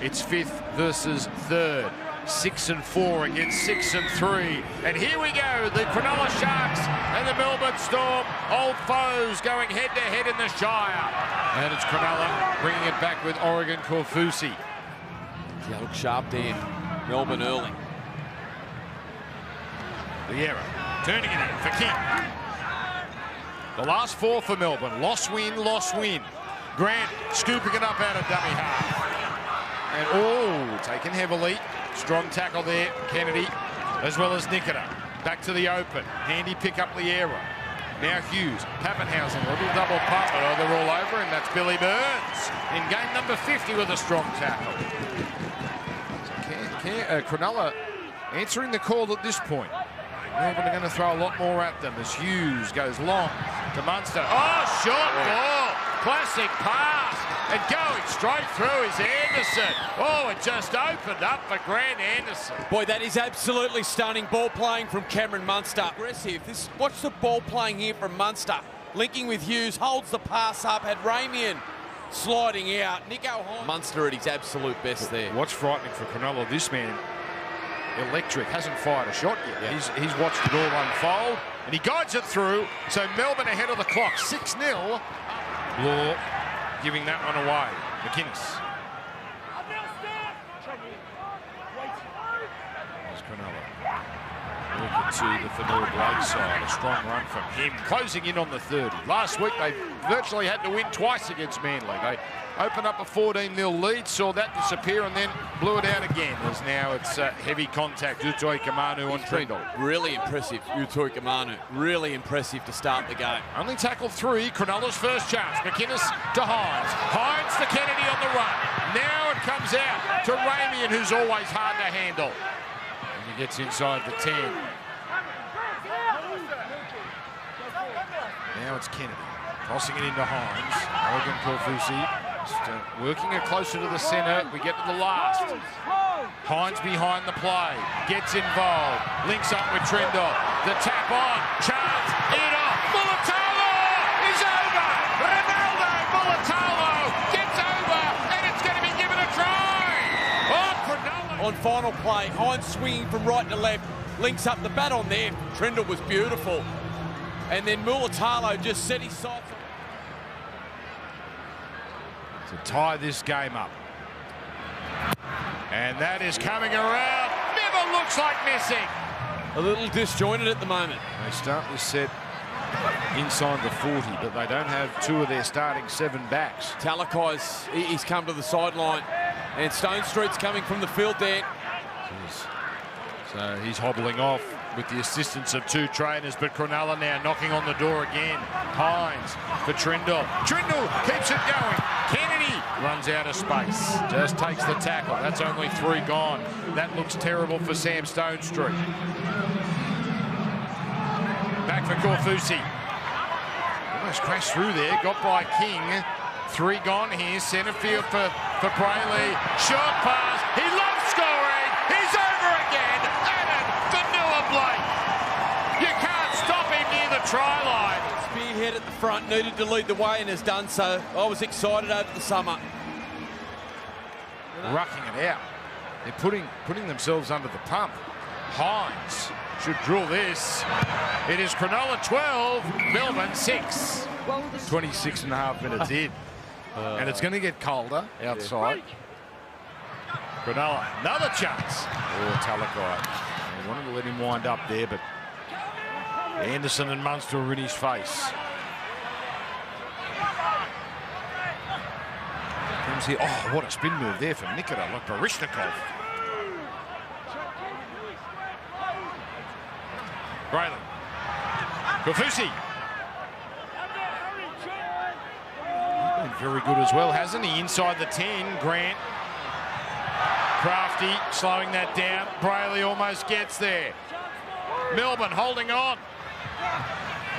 It's 5th versus 3rd. 6 and 4 against 6 and 3. And here we go, the Cronulla Sharks and the Melbourne Storm, old foes going head-to-head in the Shire. And it's Cronulla bringing it back with Oregon Kaufusi. Yeah, look sharp there. Melbourne early. Vieira turning it in for King. The last 4 for Melbourne. Loss, win, loss, win. Grant scooping it up out of dummy half. And taken heavily. Strong tackle there, Kennedy, as well as Nikita. Back to the open. Handy pick up Vieira. Now Hughes, Pappenhausen, a little double pump. Oh, they're all over him. That's Billy Burns in game number 50 with a strong tackle. Cronulla answering the call at this point. Melbourne are going to throw a lot more at them as Hughes goes long to Munster. Oh, short ball. Classic pass. And going straight through is Anderson. Oh, it just opened up for Grant Anderson. Boy, that is absolutely stunning ball playing from Cameron Munster. Aggressive. Watch the ball playing here from Munster. Linking with Hughes, holds the pass up, had Ramian sliding out. Nico Hines. Munster at his absolute best there. What's frightening for Cronulla, this man, electric, hasn't fired a shot yet. Yeah. He's watched it all unfold, and he guides it through. So Melbourne ahead of the clock, 6-0. Law giving that one away. McInnes. There's Cronulla. Looking to the Fanua Blake side. A strong run from him. Closing in on the 30. Last week they virtually had to win twice against Manly. They opened up a 14-0 lead, saw that disappear, and then blew it out again. As now it's heavy contact. Utoi Kamanu on Trindle. Really impressive, Utoi Kamanu. Really impressive to start the game. Only tackled 3. Cronulla's first chance. McInnes to Hines. Hines to Kennedy on the run. Now it comes out to Ramian, who's always hard to handle. And he gets inside the 10. Now it's Kennedy. Tossing it into Hines. Oregon Kaufusi. Working it closer to the centre. We get to the last. Hines behind the play. Gets involved. Links up with Trindle. The tap on. Chance. In off. Mulatalo is over. Ronaldo Mulatalo gets over. And it's going to be given a try. Oh, Cronulla. On final play, Hines swinging from right to left. Links up the bat on there. Trindle was beautiful. And then Mulatalo just set his sights on. To tie this game up. And that is coming around. Never looks like missing. A little disjointed at the moment. They start this set inside the 40, but they don't have 2 of their starting 7 backs. Talakai's, he's come to the sideline. And Stone Street's coming from the field there. Jeez. So he's hobbling off with the assistance of 2 trainers, but Cronulla now knocking on the door again. Hines for Trindle. Trindle keeps it going. Kennedy runs out of space. Just takes the tackle. That's only 3 gone. That looks terrible for Sam Stone Street. Back for Kaufusi. Almost crashed through there. Got by King. 3 gone here. Centre field for Brayley. Short pass. He loves scoring. He's over again. Blake. You can't stop him near the try line. Spearhead at the front, needed to lead the way and has done so. I was excited over the summer. Rucking it out. They're putting themselves under the pump. Hines should drill this. It is Cronulla 12, Melbourne 6. 26.5 minutes in. And it's going to get colder outside. Cronulla, another chance. Oh, Talakai. They wanted to let him wind up there, but Anderson and Munster are in his face. Comes here. Oh, what a spin move there from Nikita, like Barishnikov. Braylon. Kaufusi. He's been very good as well, hasn't he? Inside the 10, Grant. Crafty slowing that down. Brayley almost gets there. Melbourne holding on.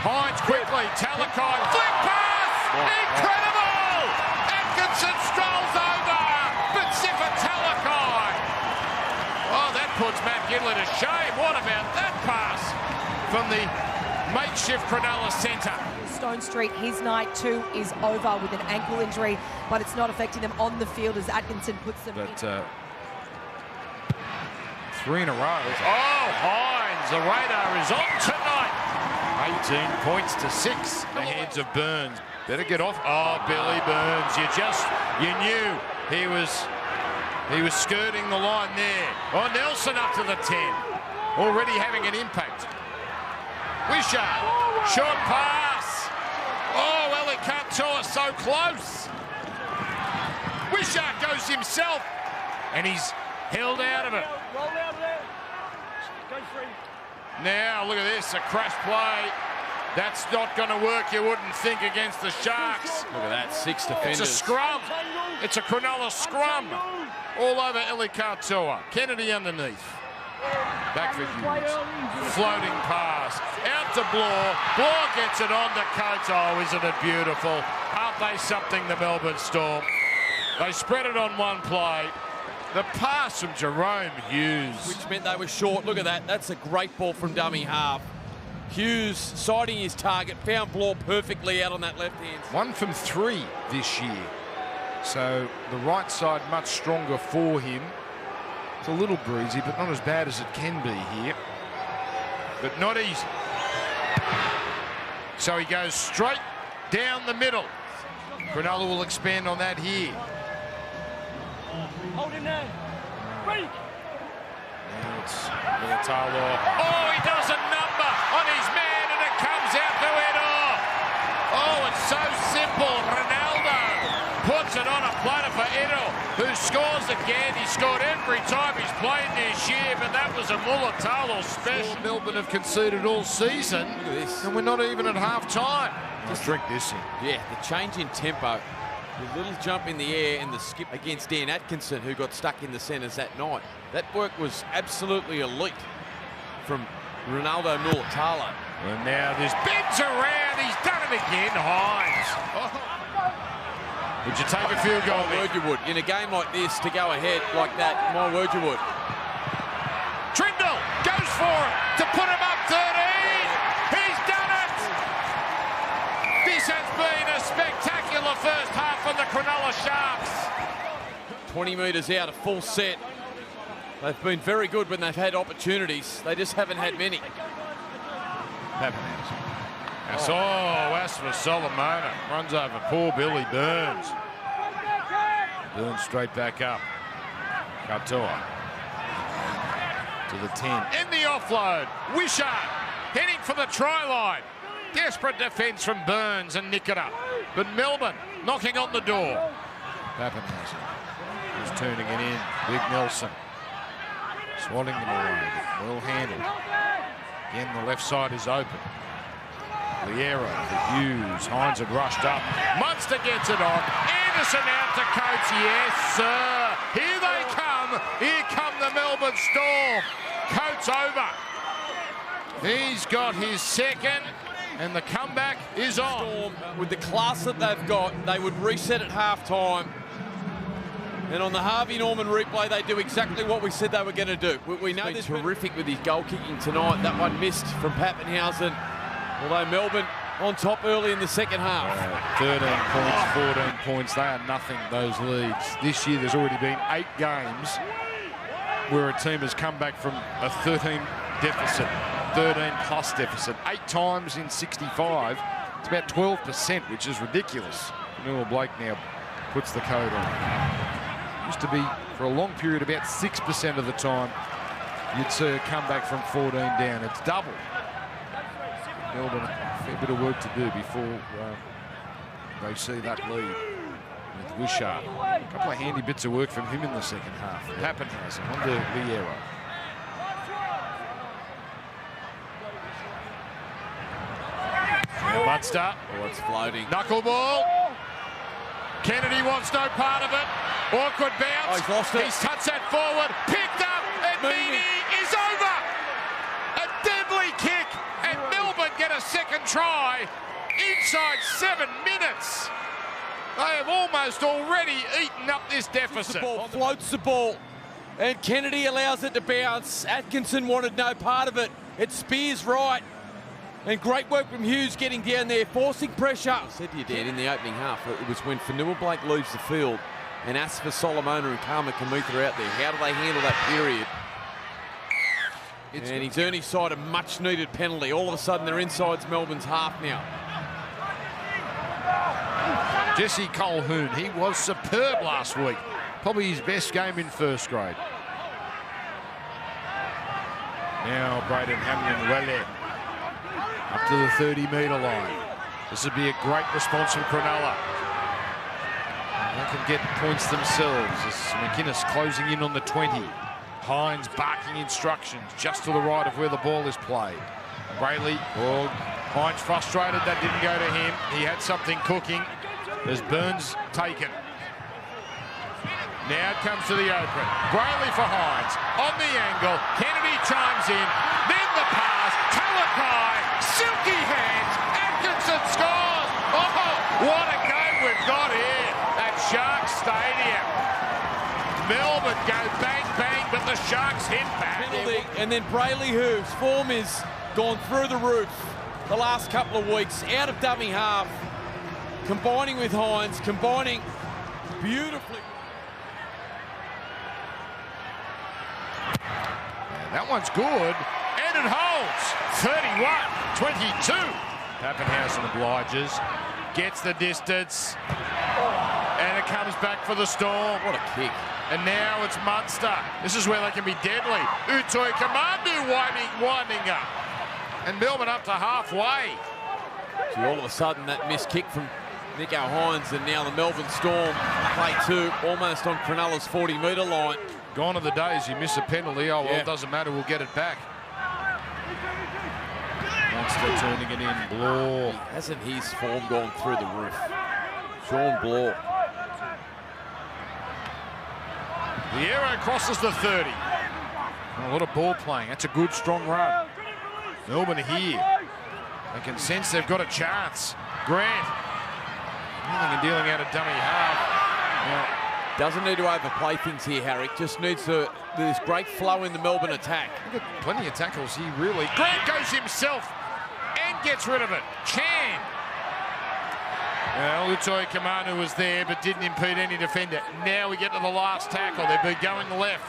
Hines quickly. Talakai. Flick pass! Incredible! Atkinson strolls over. But Sifa Talakai. Oh, that puts Matt Gidley to shame. What about that pass from the makeshift Cronulla centre. Stone Street, his night too is over with an ankle injury, but it's not affecting them on the field as Atkinson puts them in. 3 in a row. Oh, Hines, the radar is on tonight. 18 points to 6. The hands of Burns. Better get off. Oh, Billy Burns. You knew he was skirting the line there. Oh, Nelson up to the 10. Already having an impact. Wishart, short pass. Oh, well, he can't tell us so close. Wishart goes himself, and he's held out of it. Roll out of there. Go free. Now, look at this, a crash play. That's not going to work, you wouldn't think, against the Sharks. Look at that, 6 defenders. It's a scrum. It's a Cronulla scrum. All over Eli Katoa. Kennedy underneath. Back for Hughes. Floating pass. Out to Bloor. Bloor gets it on to Coates. Oh, isn't it beautiful? Aren't they something, the Melbourne Storm? They spread it on one play. The pass from Jerome Hughes. Which meant they were short. Look at that. That's a great ball from dummy half. Hughes sighting his target. Found Bloor perfectly out on that left hand. 1 from 3 this year. So the right side much stronger for him. It's a little breezy, but not as bad as it can be here. But not easy. So he goes straight down the middle. Cronulla will expand on that here. Hold him there. Break. Now it's Mulatalo. Oh, he does a number on his man, and it comes out to head off. Oh, it's so simple. Ronaldo puts it on a platter for Edo, who scores again. He scored every time he's played this year, but that was a Mulatalo special. Melbourne have conceded all season. Look at this. And we're not even at half-time. Just drink this in. Yeah, the change in tempo. The little jump in the air and the skip against Dan Atkinson, who got stuck in the centres that night. That work was absolutely elite from Ronaldo Mulatalo. And now this bends around. He's done it again, Hines. Oh. Would you take a field goal? My word you would. In a game like this, to go ahead like that, my word you would. Trindle goes for it to put him up 13. He's done it. This has been a spectacular first half for the Cronulla Sharks. 20 metres out, a full set. They've been very good when they've had opportunities. They just haven't had many. As for Solomona. Runs over poor Billy Burns. Burns straight back up. Katoa to the 10. In the offload. Wishart heading for the try line. Desperate defence from Burns and Nikita. But Melbourne knocking on the door. Pappenhausen is turning it in. Big Nelson. Swatting them away. Well handled. Again, the left side is open. Liero for Hughes. Hines had rushed up. Munster gets it on. Anderson out to Coates. Yes, sir. Here they come. Here come the Melbourne Storm. Coates over. He's got his second, and the comeback is on. Storm, with the class that they've got, they would reset at half-time. And on the Harvey Norman replay, they do exactly what we said they were going to do. We know they're terrific with his goal kicking tonight. That one missed from Pappenhausen. Although Melbourne on top early in the second half. 13 points, 14 points. They are nothing, those leads. This year, there's already been 8 games where a team has come back from a 13 deficit, 13-plus deficit. 8 times in 65. It's about 12%, which is ridiculous. Noah Blake now puts the code on. Used to be, for a long period, about 6% of the time you'd see a comeback from 14 down. It's double. Melbourne, a fair bit of work to do before they see that lead with Wishart. A couple of handy bits of work from him in the second half. Pappenhausen onto Liero. Munster. Oh, it's floating. Knuckleball. Kennedy wants no part of it. Awkward bounce. Oh, he's lost it. He's touched that forward. Picked up. And Meany is over. A deadly kick. And Melbourne get a second try inside 7 minutes. They have almost already eaten up this deficit. The ball floats the ball. And Kennedy allows it to bounce. Atkinson wanted no part of it. It spears right. And great work from Hughes getting down there, forcing pressure. I said to you, Dan, in the opening half, it was when Fanua Blake leaves the field and Asfa Solomona and Karma Kamutha are out there. How do they handle that period? And he's earned his side a much-needed penalty. All of a sudden, they're inside Melbourne's half now. Jesse Colquhoun, he was superb last week. Probably his best game in first grade. Now Braden Hamlin-Welle up to the 30-metre line. This would be a great response from Cronulla. They can get points themselves as McInnes closing in on the 20. Hines barking instructions just to the right of where the ball is played. Brayley, Hines frustrated, that didn't go to him. He had something cooking as Burns taken. Now it comes to the open. Brayley for Hines. On the angle. Kennedy chimes in. Then the pass. Talakai. Silky hands. Atkinson scores. Oh, what a game we've got here at Sharks Stadium. Melbourne go bang, bang, but the Sharks hit back. And then Brayley, whose form is gone through the roof the last couple of weeks, out of dummy half, combining with Hines, combining beautifully. That one's good, and it holds. 31-22. Pappenhausen obliges, gets the distance, and it comes back for the Storm. What a kick. And now it's Munster. This is where they can be deadly. Utoi Kamandu winding up. And Melbourne up to halfway. So all of a sudden, that missed kick from Nico Hines, and now the Melbourne Storm play two, almost on Cronulla's 40-metre line. Gone are the days you miss a penalty. Oh, well, it doesn't matter. We'll get it back. Munster turning it in. Bloor. Hasn't his form gone through the roof? Sean Bloor. The arrow crosses the 30. A lot of ball playing. That's a good, strong run. Melbourne here. They can sense they've got a chance. Grant. Dealing and dealing out of dummy half. Now, doesn't need to overplay things here, Harry. Just needs to. There's great flow in the Melbourne attack. Got plenty of tackles here, really. Grant goes himself and gets rid of it. Chan. Well, Utoi Kamanu was there, but didn't impede any defender. Now we get to the last tackle. They've been going left.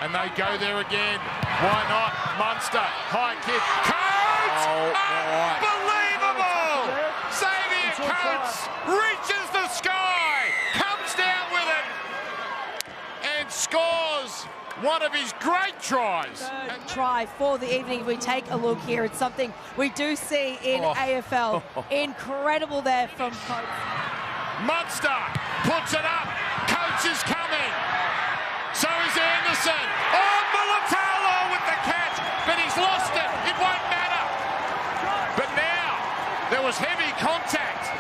And they go there again. Why not? Munster. High kick. Coates! Unbelievable! Xavier Coates reaches the sky. Comes down with it. And scores one of his great tries. Third try for the evening. If we take a look here, it's something we do see in AFL. Incredible there from Coates. Munster puts it up. Coates is coming. So is Anderson. Oh, Mulatalo with the catch, but he's lost it. It won't matter. But now there was heavy contact.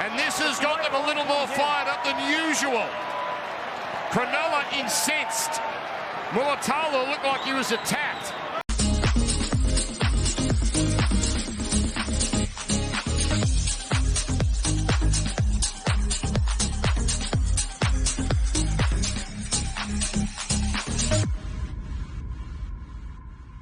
And this has got them a little more fired up than usual. Cronulla incensed. Mulatalo looked like he was attacked.